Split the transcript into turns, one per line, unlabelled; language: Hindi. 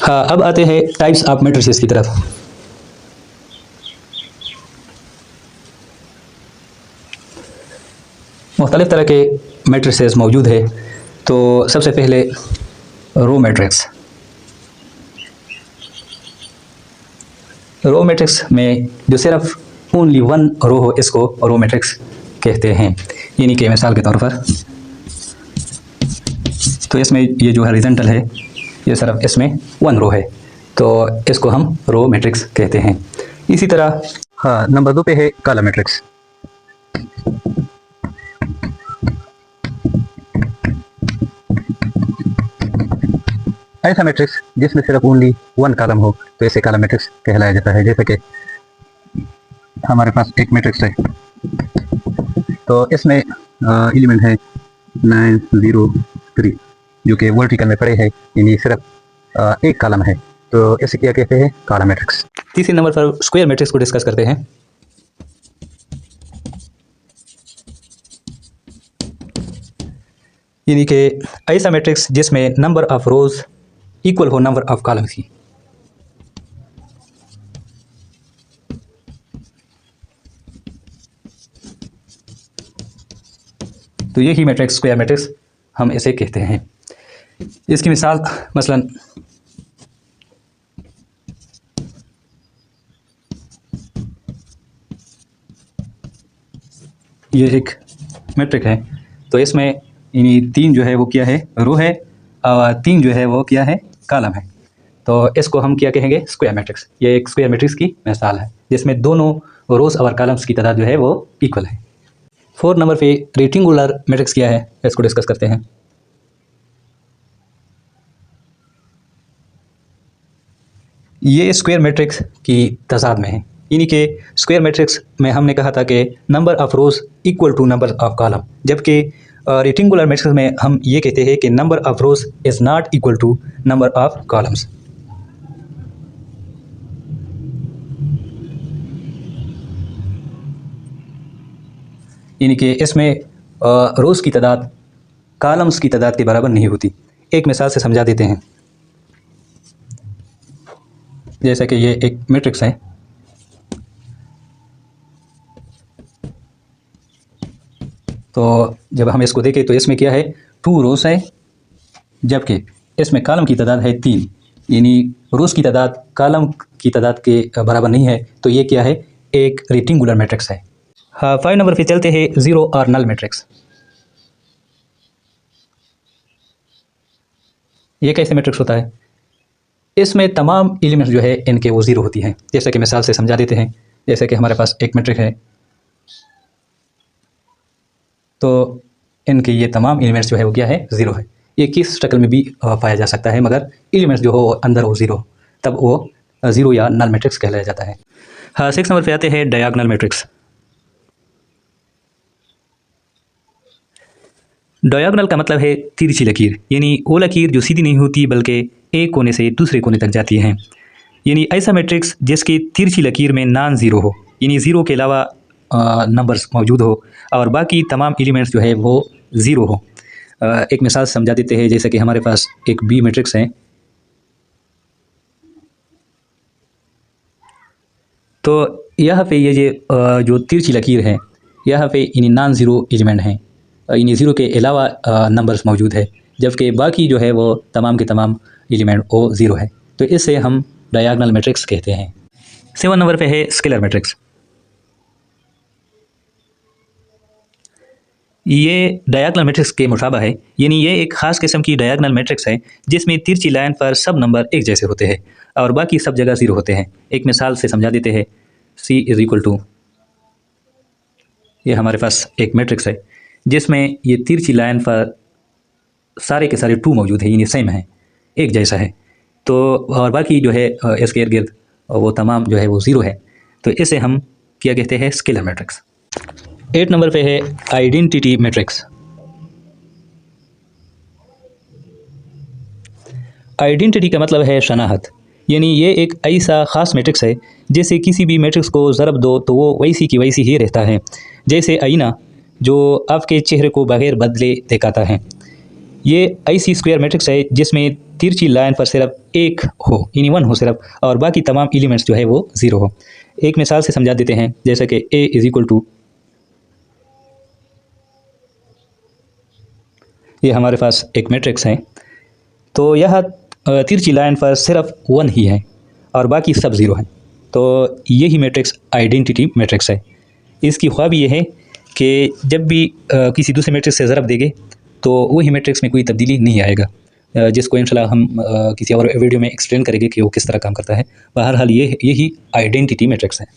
हाँ, अब आते हैं टाइप्स ऑफ मैट्रिसेस की तरफ। मुख्तलिफ़ तरह के मैट्रिसेस मौजूद है। तो सबसे पहले रो मैट्रिक्स। रो मैट्रिक्स में जो सिर्फ ओनली वन रो हो इसको रो मैट्रिक्स कहते हैं। यानी कि मिसाल के तौर पर तो इसमें ये जो हॉरिजॉन्टल है ये सिर्फ इसमें वन रो है, तो इसको हम रो मैट्रिक्स कहते हैं। इसी तरह हाँ, नंबर 2 पे है कॉलम मैट्रिक्स। ऐसा मैट्रिक्स जिसमें सिर्फ ओनली वन कॉलम हो तो इसे कॉलम मैट्रिक्स कहलाया जाता है। जैसे कि हमारे पास एक मैट्रिक्स है, तो इसमें एलिमेंट है 9 0 3 जो कि वर्टिकल में पड़े हैं, यानी सिर्फ एक कॉलम है, तो इसे क्या कहते हैं? Column matrix. तीसरे नंबर पर स्क्वायर मैट्रिक्स को डिस्कस करते हैं। यानी कि ऐसा मैट्रिक्स जिसमें नंबर ऑफ रोज इक्वल हो नंबर ऑफ कॉलम्स की। तो यही मैट्रिक्स स्क्वायर मैट्रिक्स हम इसे कहते हैं। इसकी मिसाल मसलन ये एक मैट्रिक है, तो इसमें यानी 3 जो है वो क्या है? रो है, और 3 जो है वो क्या है? कॉलम है। तो इसको हम क्या कहेंगे? Square matrix. ये एक स्क्वायर मैट्रिक्स की मिसाल है जिसमें दोनों रोज और कॉलम्स की तादाद जो है वो इक्वल है। 4 नंबर पे रेक्टेंगुलर मैट्रिक्स क्या है इसको डिस्कस करते हैं। ये स्क्वायर मैट्रिक्स की तजाद में है, यानी कि स्क्वायर मैट्रिक्स में हमने कहा था कि number of rows equal to number of column, जबकि रेक्टेंगुलर मैट्रिक्स में हम ये कहते हैं कि number of rows is not equal to number of columns. यानी कि इसमें रोज़ की तादाद कॉलम्स की तादाद के बराबर नहीं होती। एक मिसाल से समझा देते हैं। जैसा कि ये एक मैट्रिक्स है, तो जब हम इसको देखें तो इसमें क्या है? 2 रोज़ है, जबकि इसमें कॉलम की तादाद है 3, यानी रोज़ की तादाद कॉलम की तादाद के बराबर नहीं है, तो ये क्या है? एक रेक्टेंगुलर मैट्रिक्स है। हाँ, 5 नंबर पे चलते हैं ज़ीरो और नल मैट्रिक्स। ये कैसे मैट्रिक्स होता है? इसमें तमाम एलिमेंट्स जो है इनके वो ज़ीरो होती हैं। जैसे कि मिसाल से समझा देते हैं। जैसे कि हमारे पास एक मैट्रिक्स है, तो इनके ये तमाम एलिमेंट्स जो है वो क्या है? ज़ीरो है। ये किस शक्ल में भी पाया जा सकता है, मगर एलिमेंट्स जो हो अंदर वो ज़ीरो, तब वो ज़ीरो या नल मैट्रिक्स कहलाया जाता है। हाँ, 6 नंबर पे आते हैं डायगोनल मैट्रिक्स। डायगोनल का मतलब है तिरछी लकीर, यानी वो लकीर जो सीधी नहीं होती बल्कि एक कोने से दूसरे कोने तक जाती है। यानी ऐसा मैट्रिक्स जिसकी तिरछी लकीर में नॉन ज़ीरो हो, यानी ज़ीरो के अलावा नंबर्स मौजूद हो और बाकी तमाम एलिमेंट्स जो है वो ज़ीरो हो। एक मिसाल समझा देते हैं। जैसे कि हमारे पास एक बी मैट्रिक्स है, तो यहाँ पे ये जो तिरछी लकीर है यहाँ पे यानी नॉन ज़ीरो एलिमेंट हैं, यानी ज़ीरो के अलावा नंबर्स मौजूद है, जबकि बाकी जो है वो तमाम के तमाम एलिमेंट वो ज़ीरो है, तो इससे हम डायगोनल मैट्रिक्स कहते हैं। 7 नंबर पे है स्केलर मैट्रिक्स। ये डायगोनल मैट्रिक्स के मुशाबा है, यानी ये एक ख़ास किस्म की डायगोनल मैट्रिक्स है जिसमें तिरछी लाइन पर सब नंबर एक जैसे होते हैं और बाकी सब जगह ज़ीरो होते हैं। एक मिसाल से समझा देते हैं। C इज़ इक्वल टू, ये हमारे पास एक मैट्रिक्स है जिसमें ये तिरछी लाइन पर सारे के सारे 2 मौजूद है, यानी सेम है, एक जैसा है, तो और बाकी जो है इसके इर्द गिर्द वो तमाम जो है वो ज़ीरो है, तो इसे हम क्या कहते हैं? Scalar matrix. 8 नंबर पे है आइडेंटिटी मैट्रिक्स। आइडेंटिटी का मतलब है शनाहत, यानी ये एक ऐसा ख़ास मैट्रिक्स है जैसे किसी भी मैट्रिक्स को ज़रब दो तो वो वैसी की वैसी ही रहता है, जैसे आईना जो आपके चेहरे को बगैर बदले दिखाता है। ये ऐसी स्क्वायर मैट्रिक्स है जिसमें
तिरछी लाइन पर सिर्फ एक हो, यानी 1 हो सिर्फ, और बाकी तमाम एलिमेंट्स जो है वो 0 हो। एक मिसाल से समझा देते हैं, जैसे कि A इज इक्वल टू, ये हमारे पास एक मैट्रिक्स है, तो यह तिरछी लाइन पर सिर्फ 1 ही है और बाकी सब 0 है। तो यही मैट्रिक्स आइडेंटिटी मैट्रिक्स है। इसकी ख्वाबी ये है कि जब भी किसी दूसरे मैट्रिक्स से ज़रब देंगे तो वही मैट्रिक्स में कोई तब्दीली नहीं आएगा, जिसको इंशाल्लाह हम किसी और वीडियो में एक्सप्लेन करेंगे कि वो किस तरह काम करता है। बहरहाल यही आइडेंटिटी मैट्रिक्स है।